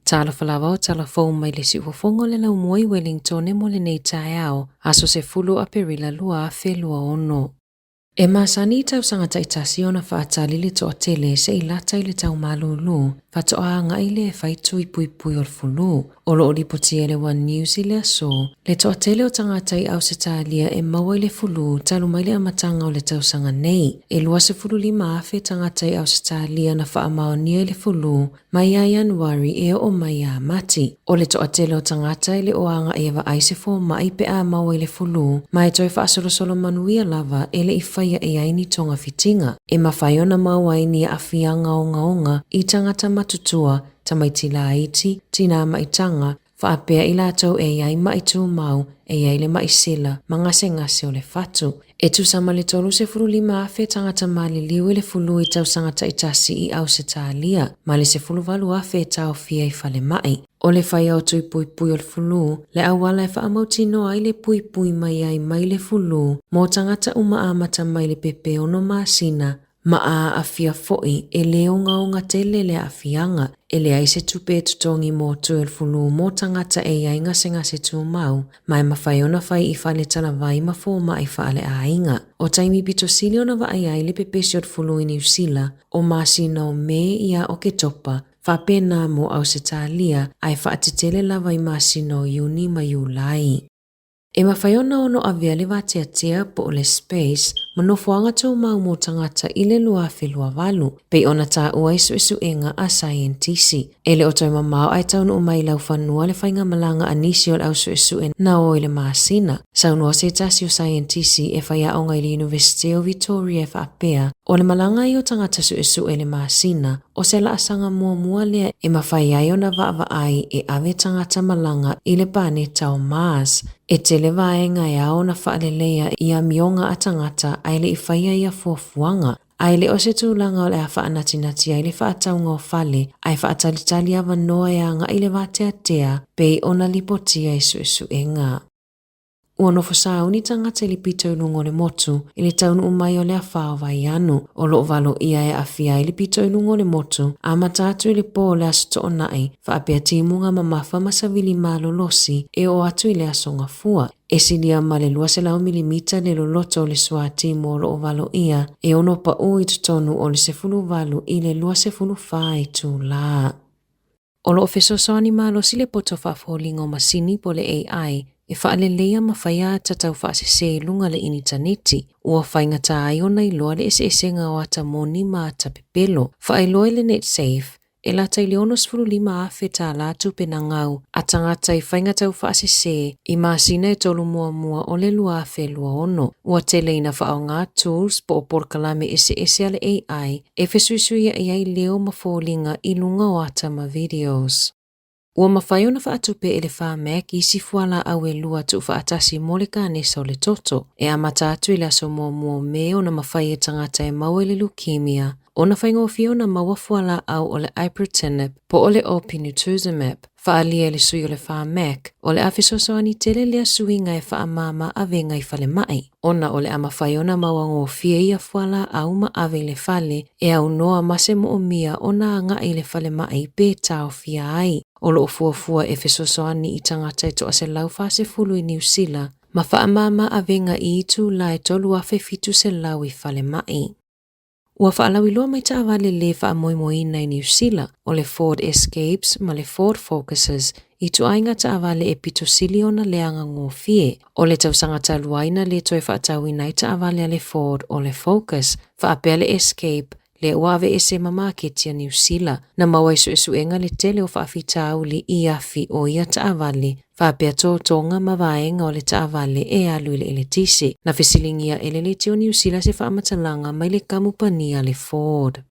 Tala falawa o tala fau mai le si uafongo le lau moi Wellington e mo le nei tae ao, aso se fulu a perila lua a whelua ono. E masani tau sangata itasi ona whaatali le toa tele se ilata i le tau malulu, whatoa anga i le whaitu i pui o fulu, o lo li poti e le One News i le aso, le toa tele o tangata i au se talia e maua i le fulu, talu mai le amatanga o le tau sanga nei, e lua se fulu lima afe tangata i au se talia na whaamao nia i le fulu, mai a Januari e o mai a mati, o le toa tele o tangata i le oanga e wa aise fo mai pe a maua i le fulu, mai toi whaasolo manuia lava e le i e aini tonga fitinga, e mawhaiona mauaini a whianga o ngaonga i tangata matutua, tamaitila aiti, tina maitanga, whaapea i lātou e ai maitu mau, e ai le maisila, ngase o le fatu. E tu sama le tolu se furu lima afe tangata mali liu le fulu i tau sangata itasi i au se tālia, mali se fulu valu afe tau fia i fale mai. O le whai au tui pui o le fulu, le awala e whaamauti noa i le pui mai ai mai le fulu, mo tangata uma amata mai le pepe ono masina, maa a fia foi e leo ngaonga tele le a fianga, e le aise tupe tutongi mo tu el fulu mo tangata e ai ngase tu mau, mai mawhaiona whai i whale tala vai mafoma i whale a inga. O taimi pito sili ona wa ai le pepe siot fulu i New Zealand, o masina o me ia o ke topa, whapena mo au se tālia, ai whaatitele lava i masina o Iuni mai Iulai. E mawhaiona ono a vea le watea po o le space, manofoanga tau mau mo tangata i le lua whelua walu, pei ona tā ua isu enga a scientisi. E le o tau mamau ai tau no mai lau whanua le whainga malanga anisi o le au isu en na o le masina. Saunua se tasi o scientisi e whaia o ngai le University of Victoria e whaapea, o le malanga i o tangata isu e le masina, o se la asanga mua lea e mawhaiai o na wa ai e ave tangata malanga i le pane tau Mars. E tele vaenga e ao na whaalelea i a mionga a tangata ai le i whaia i a fuafuanga. Ai le o se tūlanga o le a whaanatinati ai le whaataunga o whale, ai whaatalitali a wanoa e anga i le watea pei ona lipotia isu enga. Ua nofo sauni tangata i le pito ilungo le motu, i le taunu umai o le a whao vai anu, o lo valo ia e awhia i le pito ilungo le motu, a matatu i le po le aso o nai, whaapea timunga mamafa masavili malo losi, e o atu i le asonga fua. E silia ma le 2 milimita le loloto le suatimo o lo valo ia, e ono pa ui tutonu o le sefulu valu i le 2.5 tu la. O lo ofesosoani malo si le poto whafolingo masini po le AI, e whaalelea mawhaia tatau whaasese lunga le initaneti, ua whainga tā aiona i loa le ese ngā wata moni ma tapepelo. Whaailoa le net safe, e la tai leono sfuru lima afe tā lātu pena ngau, a tangata i whainga tau whaasese, i masina e tolu mua o le lua afe lua ono. Ua tele ina whaau ngā tools po o porkalame ese ale AI, e fesuisuia i ai leo mawholinga i lunga wata ma videos. Ua mawhaiona whaatupe e le whamek i si fuala au e lua tu whaatasi mo le kānesa o le toto, e amata atu i le aso mua me o na mawhai e tangata e mau e le leukemia, o na whaingofio na maua fuala au o le ipratinib po o le opinutuzumab, whaalia le sui o le whamek, o le awhisosoani tele lea suinga e whaamama a venga i whale mai. Ona o le amawhaiona mawangofia i a fuala au ma ave le whale, e au noa mase mo o mia o na anga i le whale mai pe tau fia ai. O lo fuafua e fesosoani i tangata e toa se lau whase fulu i New Zealand, ma whaamama a venga i itu lai tolu afe fitu se lau i whale mai. Ua whaalau i loa mai ta avale le whaamoimoina i New Zealand, o le Ford Escapes ma le Ford Focuses, i tu ainga ta avale e pito siliona leanga ngofie, o le tausanga taluaina le toi whaatauina i ta avale a le Ford o le Focus, whaapea le Escape, le uawe ese mamaketia New Zealand, na maua isu enga le tele o whaafitau li iafi o ia taavale, whaapea tōtonga mawaenga o le taavale e alu ele tise, na fesilingia ele le teo New Zealand se whaamatalanga mai le kamupania le Ford.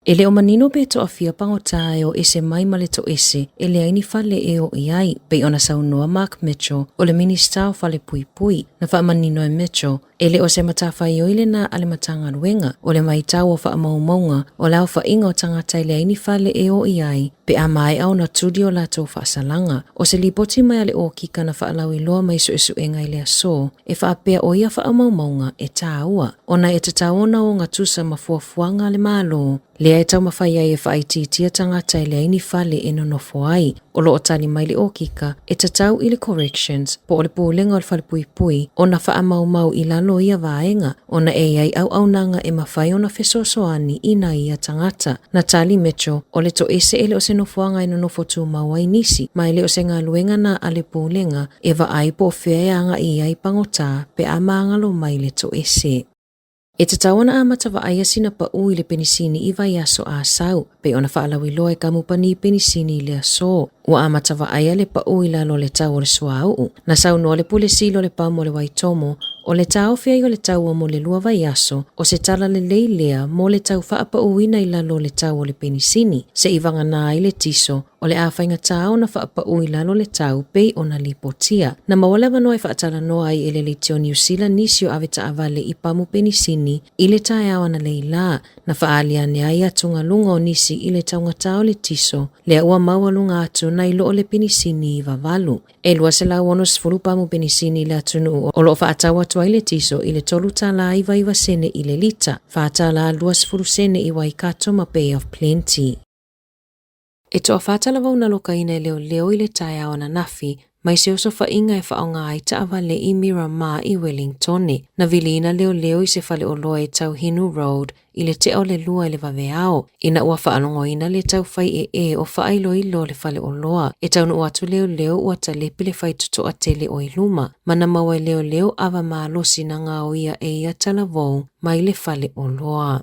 Ele o manino pe to afia pangotae o ese mai male to ese, ele aini fale e o iai, pe ona saunoa Mark Mitchell, o le minister o fale pui, na wha manino e Mitchell, Ele o se matawhai oile na ale matanga ruenga, o le maitau o wha amaumaunga, o lau wha inga o tangata ile aini whale e o iai, pe a mai au na tudi o lato wha salanga, o se lipoti mai ale o kika na wha alau iloa mai su esu enga ile aso, e wha apea o ia wha amaumaunga e tāua, o na e te taona o ngatusa mafuafuanga le malo, lea e tau mawhai ai e whaititia tangata ile aini whale e nonofo ai, o lo o tani mai le o kika, e tatau ile corrections, po o le pūlenga o le whale pui pui, o na wha amaumau i lalo ia vaenga, o na e ai au nanga e mawhai o na whesosoani ina ia tangata, na tali mecho, o le to ese ele o se nofuanga ino nofo tu mawai nisi, mai le o se ngā luenga na ale pūlenga, e va ai po whea anga i ai pangota, pe ama angalo mai le to ese. E te tawana a matawa aia sina pa ui le penisini i vai aso a sau, pe ona whaalawi loa e kamupani penisini le aso. Ua a matawa aia le pa ui la lo le tau o le sua au. Na sau no le pule silo le pa mo le waitomo, o le tau fia o le tau o mo le lua vai aso, o se tala le leilea mo le tau wha pa ui na ila lo le tau o le penisini, se iwanga na i le tiso, o le awhainga tau na wha pa ui la lo le tau pei o na lipotia. Na mawala wanoa e whaatala noa ai ele le tio New Zealand nisio aveta avale i pamu penisini, i le tae awa na leila, na whaalia ne ai atunga lunga o nisi i le taunga tau le tiso, le ua maua lunga atu na ilo o le penisini i vavalu. E lua se lau ono sifuru pamu penisini le atunu o lo whaatawa tua i le tiso i le tolu tala iwa iwa sene i le lita, whaatala lua sifuru sene i waikato ma Bay of Plenty. E toa whaatala wau na loka ina e leo i le tae awa na nafi, mai se oso whainga e whaonga ai ta awale i Miramar i Wellingtone, na vilina leo i se whale o loa e tau Hinu Road, i le te o le lua i le waweao, ina ua whaanongo ina le tau whai e o whailo i lo le whale o loa, e tau nu atu leo ua ta lepi le whai tuto a tele o iluma, mana maua leo awa maa losi na ngā o ia e ia tala vau, mai le whale o loa.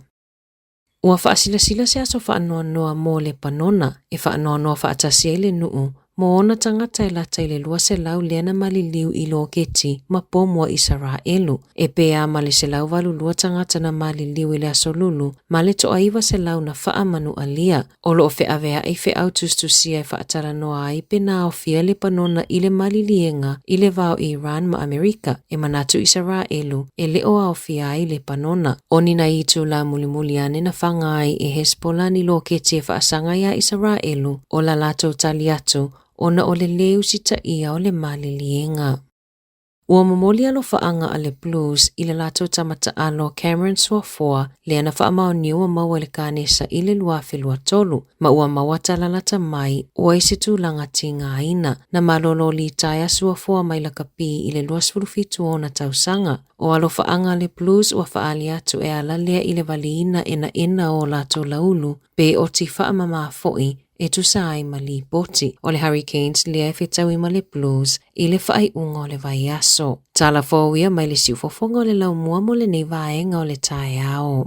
Ua whaasila se aso whaanoa noa mō le panona, e whaanoa noa whaatasia i le nuu, mo ona tangata e lata i le lua se lau leana maliliu i lo keti ma pomua i Saraelu. E pea mali se lau walu lua tangata na maliliu i le asolulu, mali to aiwa se lau na wha manu alia. O lo fe avea i fe autustusia e whaatara noa ai pe na o fia le panona i le malilienga i le vau Iran ma Amerika e manatu i Saraelu e le o au fia i le panona. Oni na itu la mulimuliane na whangai e Hezbollah ni lo keti e whaasanga ia i Saraelu o la lato taliatu ona o le leu sita ia o le malilienga. Ua momolia lo whaanga a le blues i le lato tamata alo Cameron Swafoa le ana whaamao niua maua le kānesa i le lua whelua tolu, ma ua maua talalata mai ua isi tūlanga tinga ina, na malolo li taia Swafoa mai la kapi i le lua sfurufitu o na tausanga. O alo whaanga le blues ua whaali atu e ala lea i le waliina ina o lato laulu, pe o ti whaamama foi, e tu sai mali poti o le Hurricanes lea e whetau i ma le blues i le whai unga o le vai aso. Tala fōwia mai le siufofonga o le lau mua mo le nei vaenga o le tae ao.